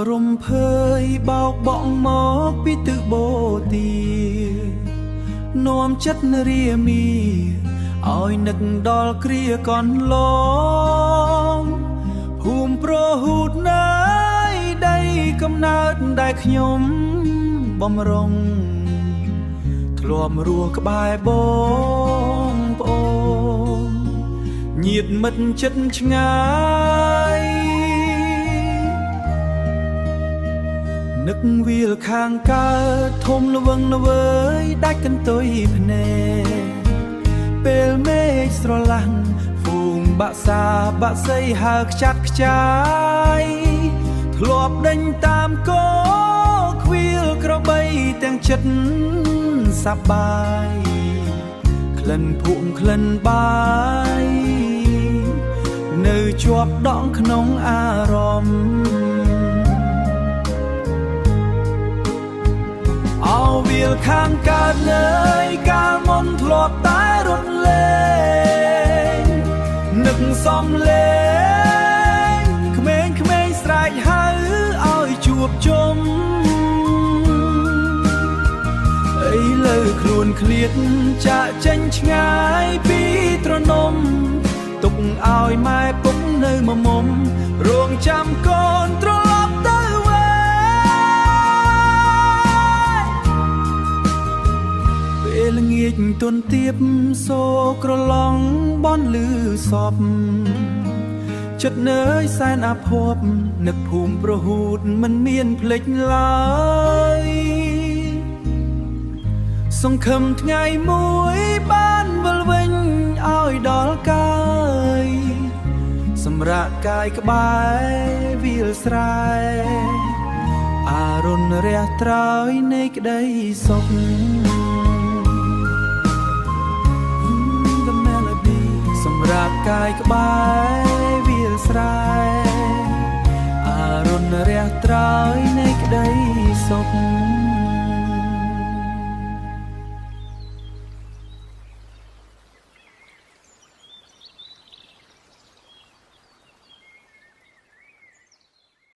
រំភើយបោកបក់មកពីទឹកបូទីនាំចិត្តរាមីឲ្យនឹកដល់គ្រាកន្លងភូមិប្រហូតណាយដីកំណើតដែលខ្ញុំបំរុងធ្លាប់រស់ក្បែរបងប្អូនញាតិមិត្តចិត្តឆ្ងាយនឹកវាលខាងកើតធំល្វឹងល្វើយដាច់កន្ទុយភ្នែកពេលមេឃស្រឡាំងហ្វូងបាក់សាបាក់សីហើខ្ចាត់ខ្ចាយធ្លាប់ដេញតាមកោខ្វៀលក្របីទាំងចិត្តសប្បាយក្លិនភក់ក្លិនបាយនៅជាប់ដងក្នុងអារម្មណ៍អោវាលខាងកើតនើយកាលមុនធ្លាប់តែរត់លេងនឹកសំលេងក្មេងៗស្រែកហៅឲ្យជួបជុំឥឡូវខ្លួនឃ្លាតចាក់ចេញឆ្ងាយពីត្រនំទុកឲ្យម៉ែពុកនៅមមុំរងចាំកូនត្រឡប់ទៅពេលល្ងាចទន់ទៀបសូក្រឡងបន់លឺសពចិត្តនើយសែនអភ័ព្វនឹកភូមិប្រហូតមិនមានភ្លេចឡើយសង្ឃឹមថ្ងៃមួយបានវិលវិញឲ្យដល់កាយសម្រាប់កាយក្បែរវាលស្រែអារុណរះត្រើយនៃក្តីសុខសម្រាប់កាយក្បែរវាលស្រែអារុណរះត្រើយនៃក្តីសុខ